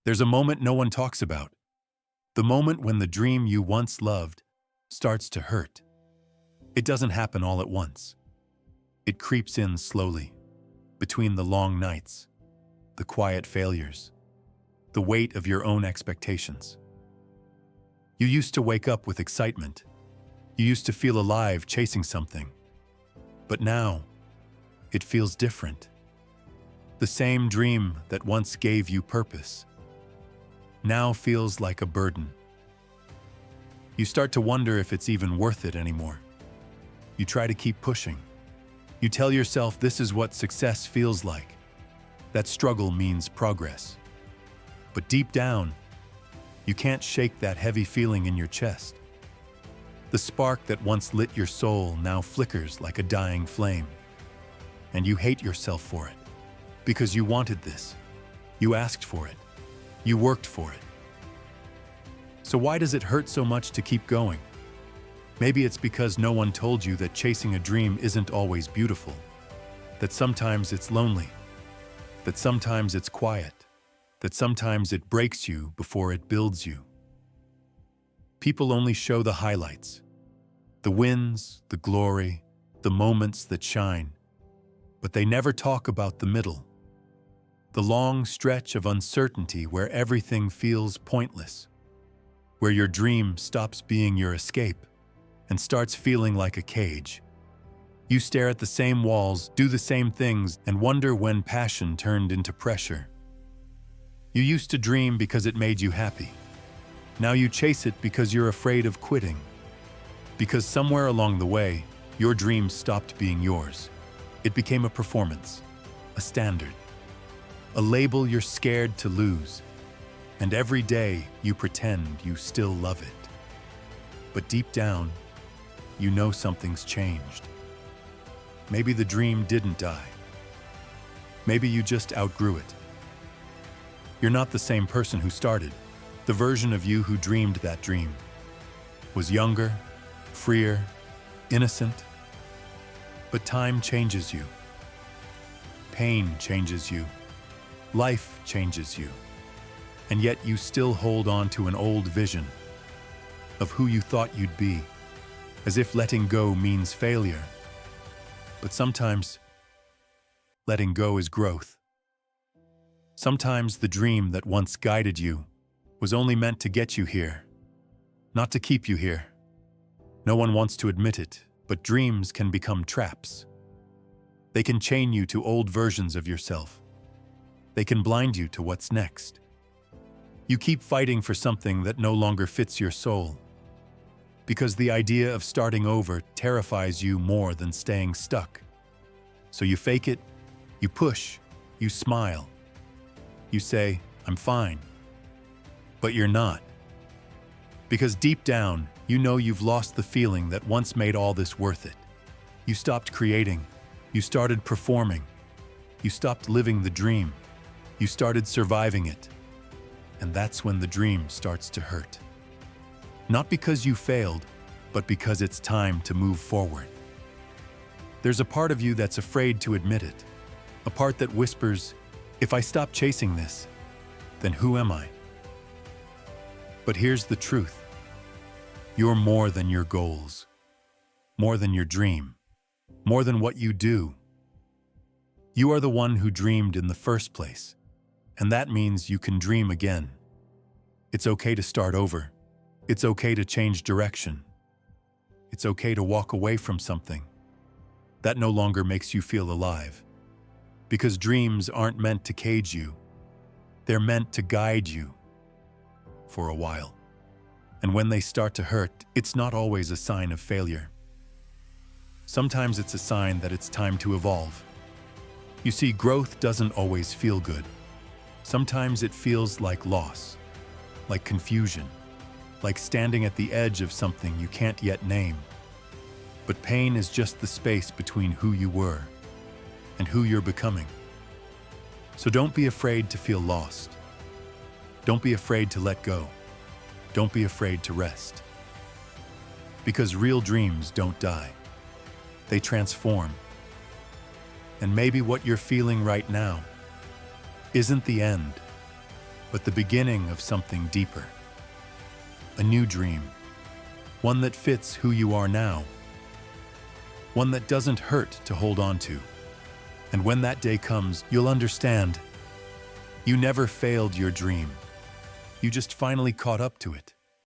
There's a moment no one talks about. The moment when the dream you once loved starts to hurt. It doesn't happen all at once. It creeps in slowly, between the long nights, the quiet failures, the weight of your own expectations. You used to wake up with excitement. You used to feel alive chasing something. But now, it feels different. The same dream that once gave you purpose now feels like a burden. You start to wonder if it's even worth it anymore. You try to keep pushing. You tell yourself this is what success feels like, that struggle means progress. But deep down, you can't shake that heavy feeling in your chest. The spark that once lit your soul now flickers like a dying flame. And you hate yourself for it, because you wanted this. You asked for it. You worked for it. So why does it hurt so much to keep going? Maybe it's because no one told you that chasing a dream isn't always beautiful, that sometimes it's lonely, that sometimes it's quiet, that sometimes it breaks you before it builds you. People only show the highlights, the wins, the glory, the moments that shine, but they never talk about the middle, the long stretch of uncertainty where everything feels pointless, where your dream stops being your escape and starts feeling like a cage. You stare at the same walls, do the same things, and wonder when passion turned into pressure. You used to dream because it made you happy. Now you chase it because you're afraid of quitting. Because somewhere along the way, your dream stopped being yours. It became a performance, a standard, a label you're scared to lose. And every day you pretend you still love it. But deep down, you know something's changed. Maybe the dream didn't die. Maybe you just outgrew it. You're not the same person who started. The version of you who dreamed that dream was younger, freer, innocent. But time changes you. Pain changes you. Life changes you. And yet you still hold on to an old vision of who you thought you'd be, as if letting go means failure. But sometimes, letting go is growth. Sometimes the dream that once guided you was only meant to get you here, not to keep you here. No one wants to admit it, but dreams can become traps. They can chain you to old versions of yourself. They can blind you to what's next. You keep fighting for something that no longer fits your soul, because the idea of starting over terrifies you more than staying stuck. So you fake it, you push, you smile. You say, "I'm fine." But you're not. Because deep down, you know you've lost the feeling that once made all this worth it. You stopped creating. You started performing. You stopped living the dream. You started surviving it. And that's when the dream starts to hurt. Not because you failed, but because it's time to move forward. There's a part of you that's afraid to admit it, a part that whispers, "If I stop chasing this, then who am I?" But here's the truth. You're more than your goals, more than your dream, more than what you do. You are the one who dreamed in the first place, and that means you can dream again. It's okay to start over. It's okay to change direction. It's okay to walk away from something that no longer makes you feel alive. Because dreams aren't meant to cage you. They're meant to guide you for a while. And when they start to hurt, it's not always a sign of failure. Sometimes it's a sign that it's time to evolve. You see, growth doesn't always feel good. Sometimes it feels like loss, like confusion, like standing at the edge of something you can't yet name. But pain is just the space between who you were and who you're becoming. So don't be afraid to feel lost. Don't be afraid to let go. Don't be afraid to rest. Because real dreams don't die. They transform. And maybe what you're feeling right now isn't the end, but the beginning of something deeper. A new dream, one that fits who you are now, one that doesn't hurt to hold on to. And when that day comes, you'll understand. You never failed your dream. You just finally caught up to it.